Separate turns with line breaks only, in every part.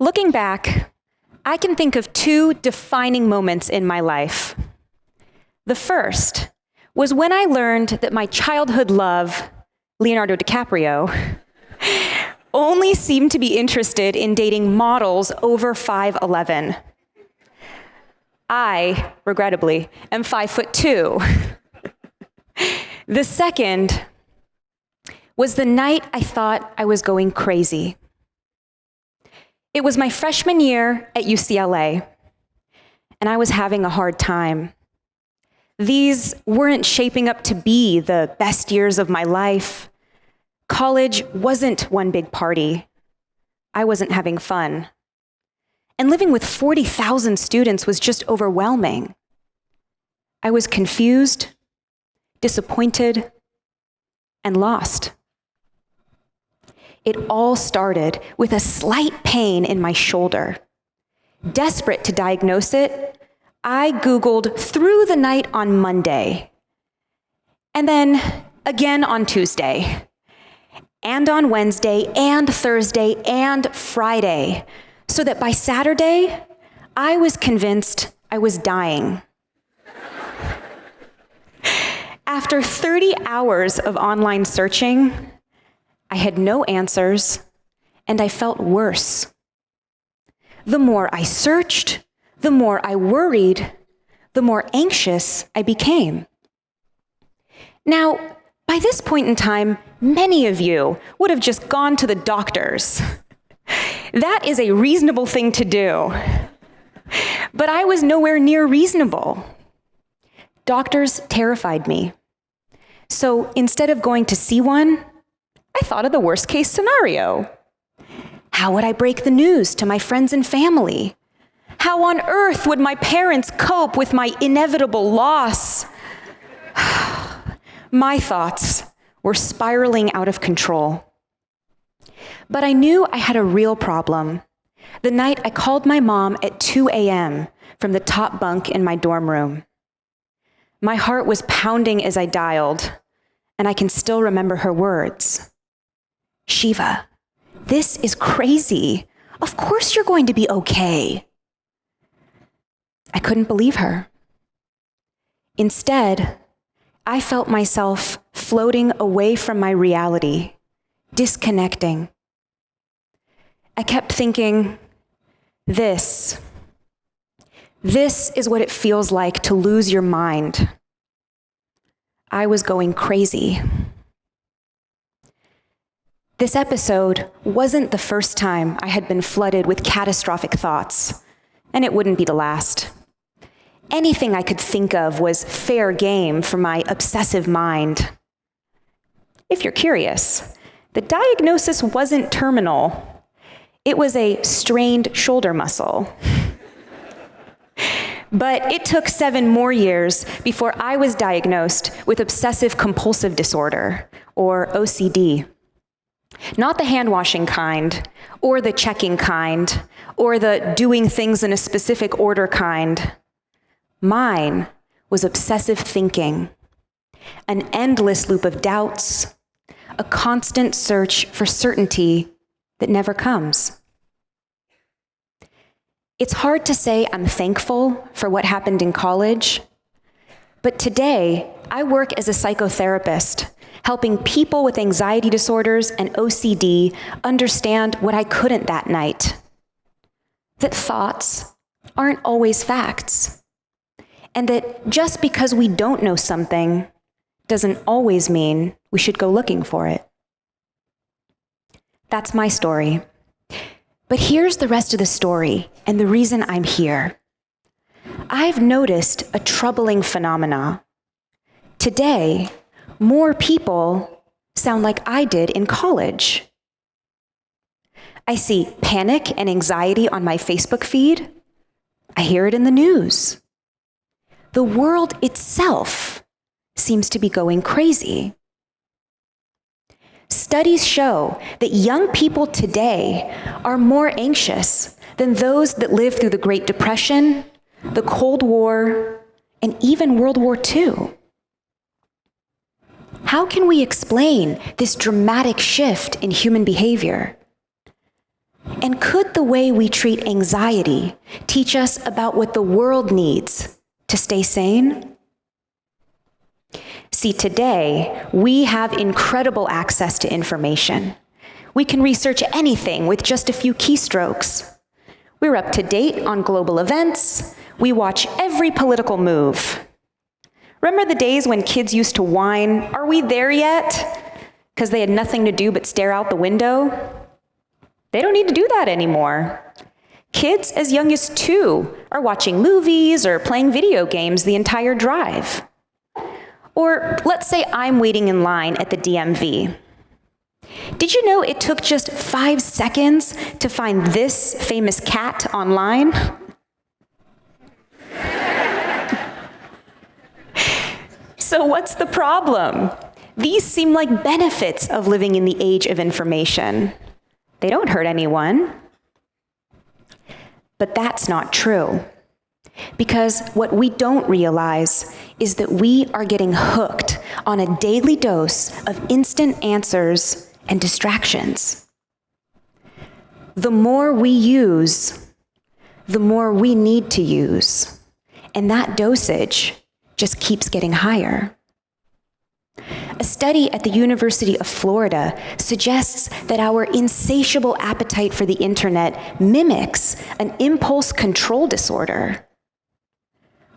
Looking back, I can think of two defining moments in my life. The first was when I learned that my childhood love, Leonardo DiCaprio, only seemed to be interested in dating models over 5'11". I, regrettably, am 5'2". The second was the night I thought I was going crazy. It was my freshman year at UCLA, and I was having a hard time. These weren't shaping up to be the best years of my life. College wasn't one big party. I wasn't having fun. And living with 40,000 students was just overwhelming. I was confused, disappointed, and lost. It all started with a slight pain in my shoulder. Desperate to diagnose it, I Googled through the night on Monday, and then again on Tuesday, and on Wednesday, and Thursday, and Friday, so that by Saturday, I was convinced I was dying. After 30 hours of online searching, I had no answers, and I felt worse. The more I searched, the more I worried, the more anxious I became. Now, by this point in time, many of you would have just gone to the doctors. That is a reasonable thing to do. But I was nowhere near reasonable. Doctors terrified me. So instead of going to see one, I thought of the worst case scenario. How would I break the news to my friends and family? How on earth would my parents cope with my inevitable loss? My thoughts were spiraling out of control. But I knew I had a real problem the night I called my mom at 2 a.m. from the top bunk in my dorm room. My heart was pounding as I dialed, and I can still remember her words. Sheva, this is crazy. Of course you're going to be okay. I couldn't believe her. Instead, I felt myself floating away from my reality, disconnecting. I kept thinking, this is what it feels like to lose your mind. I was going crazy. This episode wasn't the first time I had been flooded with catastrophic thoughts, and it wouldn't be the last. Anything I could think of was fair game for my obsessive mind. If you're curious, the diagnosis wasn't terminal. It was a strained shoulder muscle. But it took 7 more years before I was diagnosed with obsessive compulsive disorder, or OCD. Not the hand-washing kind, or the checking kind, or the doing things in a specific order kind. Mine was obsessive thinking, an endless loop of doubts, a constant search for certainty that never comes. It's hard to say I'm thankful for what happened in college, but today I work as a psychotherapist, helping people with anxiety disorders and OCD understand what I couldn't that night. That thoughts aren't always facts, and that just because we don't know something doesn't always mean we should go looking for it. That's my story. But here's the rest of the story and the reason I'm here. I've noticed a troubling phenomena. Today, more people sound like I did in college. I see panic and anxiety on my Facebook feed. I hear it in the news. The world itself seems to be going crazy. Studies show that young people today are more anxious than those that lived through the Great Depression, the Cold War, and even World War II. How can we explain this dramatic shift in human behavior? And could the way we treat anxiety teach us about what the world needs to stay sane? See, today, we have incredible access to information. We can research anything with just a few keystrokes. We're up to date on global events. We watch every political move. Remember the days when kids used to whine, "Are we there yet?" because they had nothing to do but stare out the window? They don't need to do that anymore. Kids as young as 2 are watching movies or playing video games the entire drive. Or let's say I'm waiting in line at the DMV. Did you know it took just 5 seconds to find this famous cat online? So what's the problem? These seem like benefits of living in the age of information. They don't hurt anyone. But that's not true. Because what we don't realize is that we are getting hooked on a daily dose of instant answers and distractions. The more we use, the more we need to use. And that dosage just keeps getting higher. A study at the University of Florida suggests that our insatiable appetite for the internet mimics an impulse control disorder.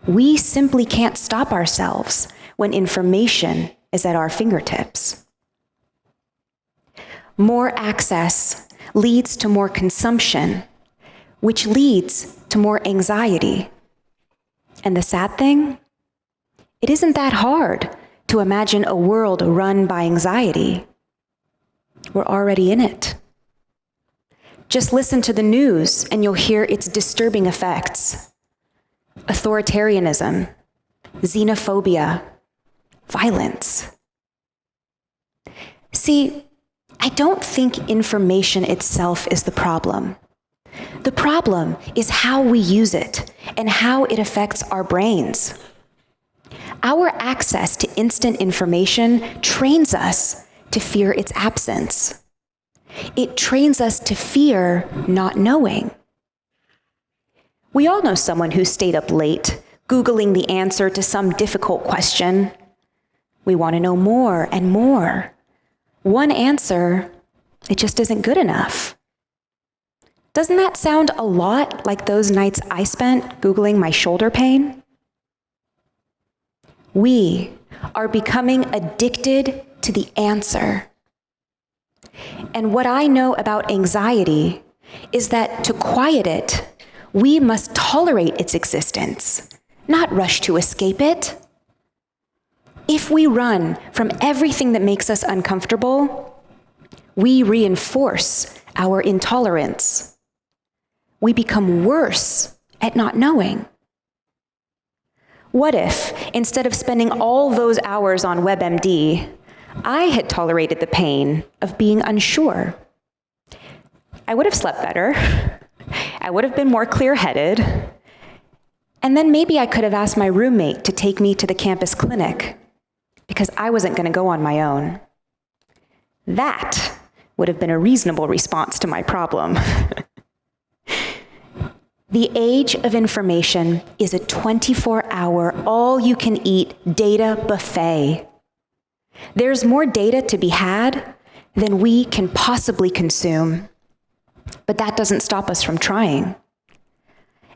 We simply can't stop ourselves when information is at our fingertips. More access leads to more consumption, which leads to more anxiety. And the sad thing? It isn't that hard to imagine a world run by anxiety. We're already in it. Just listen to the news and you'll hear its disturbing effects. Authoritarianism, xenophobia, violence. See, I don't think information itself is the problem. The problem is how we use it and how it affects our brains. Our access to instant information trains us to fear its absence. It trains us to fear not knowing. We all know someone who stayed up late, Googling the answer to some difficult question. We want to know more and more. One answer, it just isn't good enough. Doesn't that sound a lot like those nights I spent Googling my shoulder pain? We are becoming addicted to the answer. And what I know about anxiety is that to quiet it, we must tolerate its existence, not rush to escape it. If we run from everything that makes us uncomfortable, we reinforce our intolerance. We become worse at not knowing. What if, instead of spending all those hours on WebMD, I had tolerated the pain of being unsure? I would have slept better. I would have been more clear-headed. And then maybe I could have asked my roommate to take me to the campus clinic because I wasn't going to go on my own. That would have been a reasonable response to my problem. The age of information is a 24-hour, all-you-can-eat data buffet. There's more data to be had than we can possibly consume. But that doesn't stop us from trying.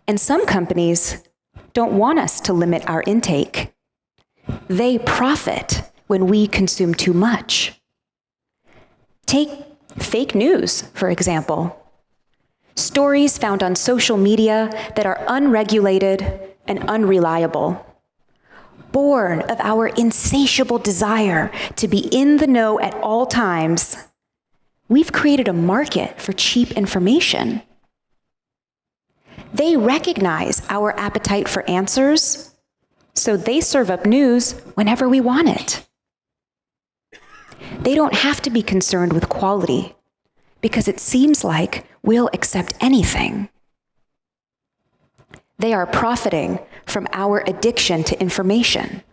And some companies don't want us to limit our intake. They profit when we consume too much. Take fake news, for example. Stories found on social media that are unregulated and unreliable. Born of our insatiable desire to be in the know at all times, we've created a market for cheap information. They recognize our appetite for answers, so they serve up news whenever we want it. They don't have to be concerned with quality, because it seems like we'll accept anything. They are profiting from our addiction to information.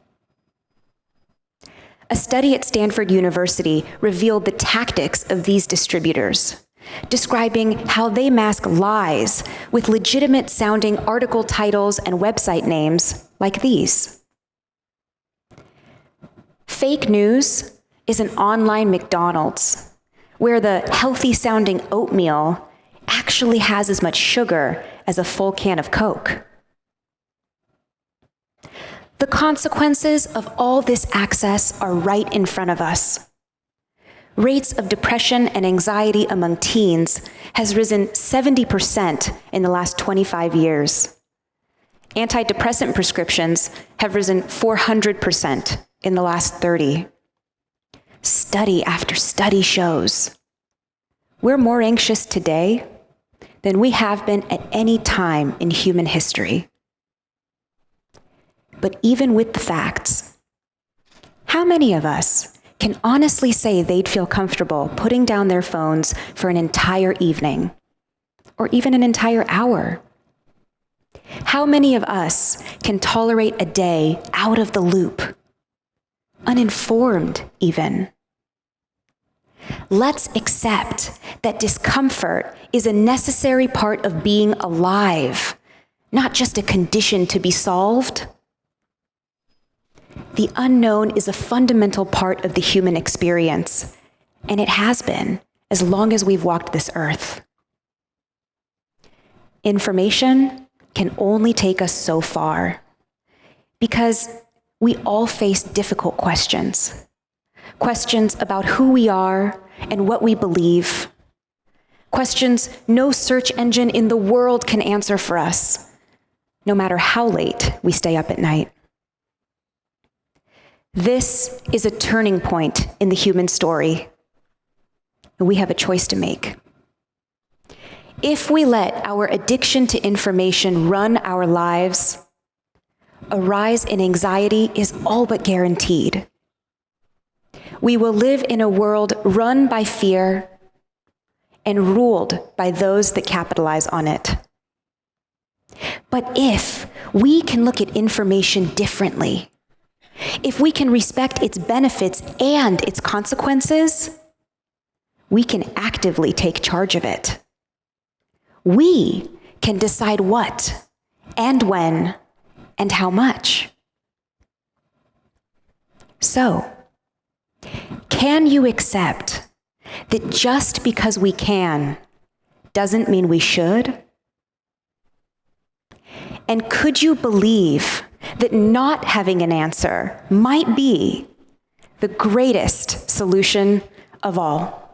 A study at Stanford University revealed the tactics of these distributors. describing how they mask lies with legitimate-sounding article titles and website names like these. Fake news is an online McDonald's where the healthy-sounding oatmeal actually has as much sugar as a full can of Coke. The consequences of all this access are right in front of us. Rates of depression and anxiety among teens has risen 70% in the last 25 years. Antidepressant prescriptions have risen 400% in the last 30. Study after study shows we're more anxious today than we have been at any time in human history. But even with the facts, how many of us can honestly say they'd feel comfortable putting down their phones for an entire evening, or even an entire hour? How many of us can tolerate a day out of the loop, uninformed even? Let's accept that discomfort is a necessary part of being alive, not just a condition to be solved. The unknown is a fundamental part of the human experience, and it has been as long as we've walked this earth. Information can only take us so far because we all face difficult questions. Questions about who we are and what we believe. Questions no search engine in the world can answer for us, no matter how late we stay up at night. This is a turning point in the human story, and we have a choice to make. If we let our addiction to information run our lives, a rise in anxiety is all but guaranteed. We will live in a world run by fear and ruled by those that capitalize on it. But if we can look at information differently, if we can respect its benefits and its consequences, we can actively take charge of it. We can decide what and when and how much. So, can you accept that just because we can doesn't mean we should? And could you believe that not having an answer might be the greatest solution of all?